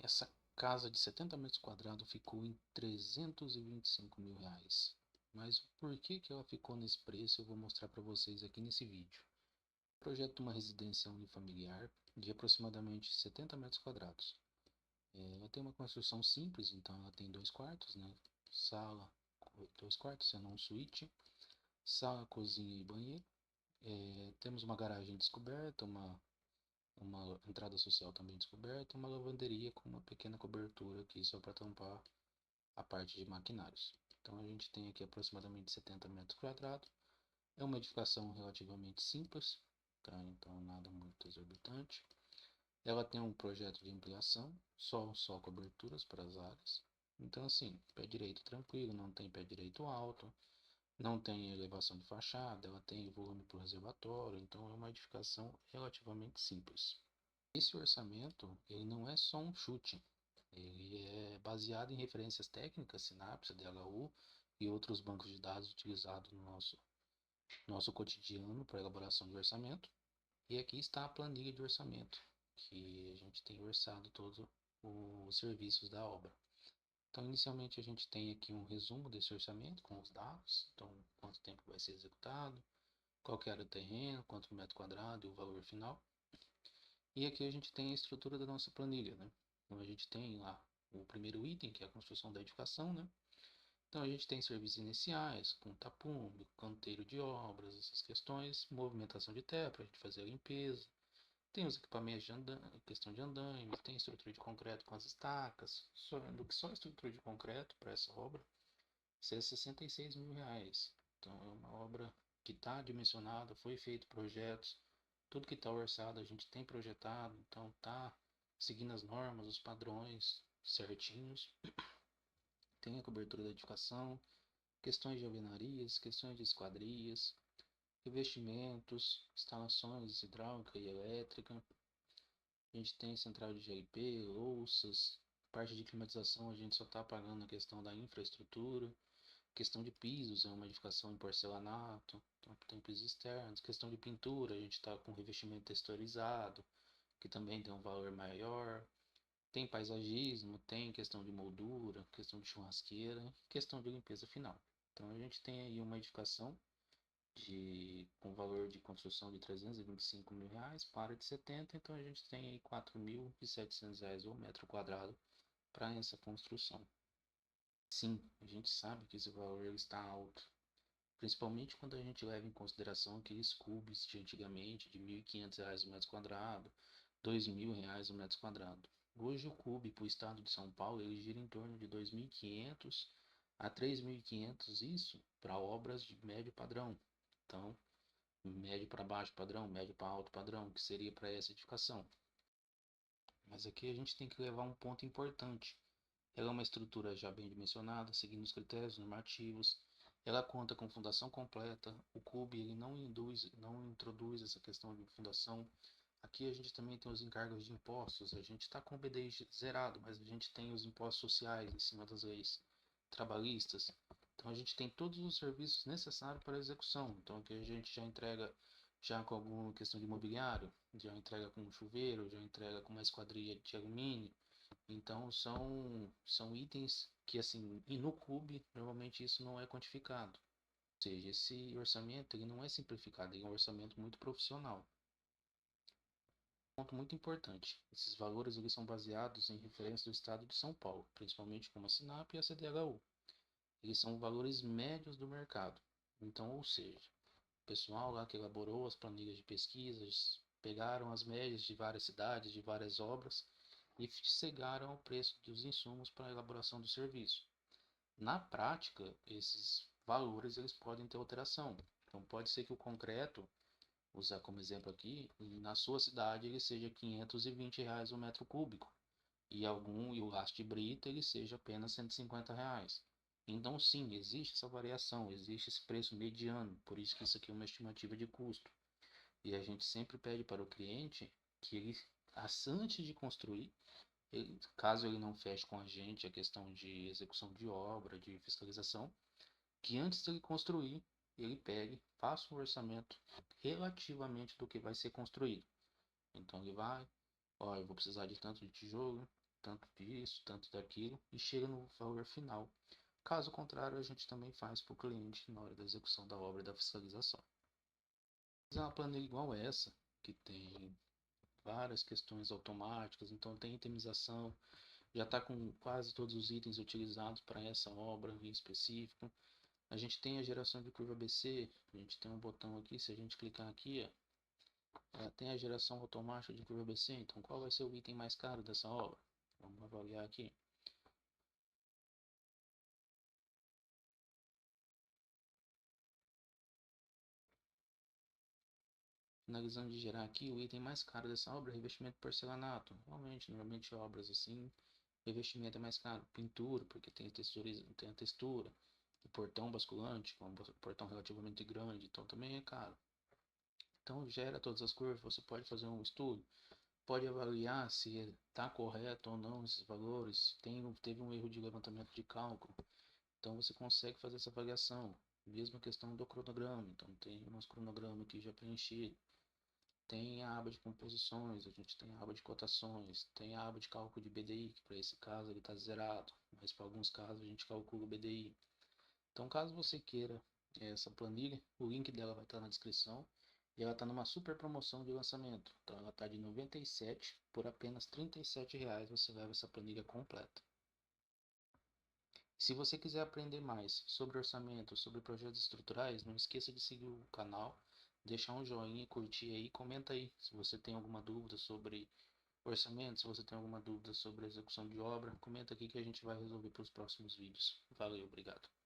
Essa casa de 70 metros quadrados ficou em R$ 325.000. Mas o porquê que ela ficou nesse preço eu vou mostrar para vocês aqui nesse vídeo. Projeto de uma residência unifamiliar de aproximadamente 70 metros quadrados. Ela tem uma construção simples, então ela tem 2 quartos, né? Sala, 2 quartos, sendo um suíte, sala, cozinha e banheiro. Temos uma garagem descoberta, uma entrada social também descoberta, uma lavanderia com uma pequena cobertura aqui só para tampar a parte de maquinários. Então a gente tem aqui aproximadamente 70 metros quadrados. É uma edificação relativamente simples, tá? Então nada muito exorbitante. Ela tem um projeto de ampliação, só coberturas para as áreas. Então assim, pé direito tranquilo, não tem pé direito alto, não tem elevação de fachada, ela tem volume para o reservatório, então é uma edificação relativamente simples. Esse orçamento, ele não é só um chute, ele é baseado em referências técnicas, Synapse, DHU e outros bancos de dados utilizados no nosso cotidiano para elaboração de orçamento. E aqui está a planilha de orçamento, que a gente tem orçado todos os serviços da obra. Então, inicialmente, a gente tem aqui um resumo desse orçamento com os dados, então, quanto tempo vai ser executado, qual que era o terreno, quanto metro quadrado e o valor final. E aqui a gente tem a estrutura da nossa planilha, né? Então, a gente tem lá o primeiro item, que é a construção da edificação, né? Então, a gente tem serviços iniciais, com tapume, canteiro de obras, essas questões, movimentação de terra para a gente fazer a limpeza. Tem os equipamentos de questão de andaime, tem estrutura de concreto com as estacas, só a estrutura de concreto para essa obra, isso é R$ 66.000. Então é uma obra que está dimensionada, foi feito projetos, tudo que está orçado a gente tem projetado, então está seguindo as normas, os padrões certinhos. Tem a cobertura da edificação, questões de alvenarias, questões de esquadrias, revestimentos, instalações hidráulica e elétrica. A gente tem central de GLP, louças, parte de climatização a gente só está pagando a questão da infraestrutura, questão de pisos, é uma edificação em porcelanato, então tem pisos externos, questão de pintura, a gente está com revestimento texturizado, que também tem um valor maior, tem paisagismo, tem questão de moldura, questão de churrasqueira, questão de limpeza final. Então a gente tem aí uma edificação com valor de construção de R$ 325.000 para de 70, então a gente tem aí R$ 4.700 o metro quadrado para essa construção. Sim, a gente sabe que esse valor está alto, principalmente quando a gente leva em consideração aqueles cubes de antigamente de R$ 1.500 o metro quadrado, R$ 2.000 o metro quadrado. Hoje o cube para o estado de São Paulo ele gira em torno de 2.500 a 3.500, isso para obras de médio padrão. Então, médio para baixo padrão, médio para alto padrão, que seria para essa edificação. Mas aqui a gente tem que levar um ponto importante. Ela é uma estrutura já bem dimensionada, seguindo os critérios normativos. Ela conta com fundação completa. O CUB ele não introduz essa questão de fundação. Aqui a gente também tem os encargos de impostos. A gente está com o BDI zerado, mas a gente tem os impostos sociais em cima das leis trabalhistas. Então a gente tem todos os serviços necessários para a execução. Então aqui a gente já entrega já com alguma questão de imobiliário, já entrega com um chuveiro, já entrega com uma esquadria de alumínio. Então são itens que assim, e no CUB normalmente isso não é quantificado. Ou seja, esse orçamento ele não é simplificado, ele é um orçamento muito profissional. Ponto muito importante, esses valores eles são baseados em referências do estado de São Paulo, principalmente como a Sinap e a CDHU. Eles são valores médios do mercado. Então, ou seja, o pessoal lá que elaborou as planilhas de pesquisas pegaram as médias de várias cidades, de várias obras e chegaram ao preço dos insumos para a elaboração do serviço. Na prática, esses valores eles podem ter alteração. Então, pode ser que o concreto, usar como exemplo aqui, na sua cidade ele seja R$ 520 o metro cúbico e o lastro de brita ele seja apenas R$ 150. Então, sim, existe essa variação, existe esse preço mediano, por isso que isso aqui é uma estimativa de custo. E a gente sempre pede para o cliente que ele, antes de construir, caso ele não feche com a gente a questão de execução de obra, de fiscalização, que antes de ele construir, ele pegue, faça um orçamento relativamente do que vai ser construído. Então ele vai, ó, eu vou precisar de tanto de tijolo, tanto disso, tanto daquilo, e chega no valor final. Caso contrário, a gente também faz para o cliente na hora da execução da obra e da fiscalização. Mas é uma planilha igual essa, que tem várias questões automáticas, então tem itemização, já está com quase todos os itens utilizados para essa obra em específico. A gente tem a geração de curva ABC, a gente tem um botão aqui, se a gente clicar aqui, tem a geração automática de curva ABC, então qual vai ser o item mais caro dessa obra? Vamos avaliar aqui. Finalizando de gerar aqui, o item mais caro dessa obra é revestimento de porcelanato. Realmente, normalmente obras assim, revestimento é mais caro. Pintura, porque tem a textura. O portão basculante, que é um portão relativamente grande, então também é caro. Então gera todas as curvas, você pode fazer um estudo, pode avaliar se está correto ou não esses valores, teve um erro de levantamento de cálculo, então você consegue fazer essa avaliação. Mesma questão do cronograma, então tem o nosso cronograma aqui já preenchido. Tem a aba de composições, a gente tem a aba de cotações, tem a aba de cálculo de BDI, que para esse caso ele está zerado, mas para alguns casos a gente calcula o BDI. Então, caso você queira essa planilha, o link dela vai estar na descrição. E ela está numa super promoção de lançamento. Então, ela está de 97 por apenas R$ 37 você leva essa planilha completa. Se você quiser aprender mais sobre orçamento, sobre projetos estruturais, não esqueça de seguir o canal, deixar um joinha, curtir aí, comenta aí se você tem alguma dúvida sobre orçamento, se você tem alguma dúvida sobre execução de obra, comenta aqui que a gente vai resolver para os próximos vídeos. Valeu, obrigado.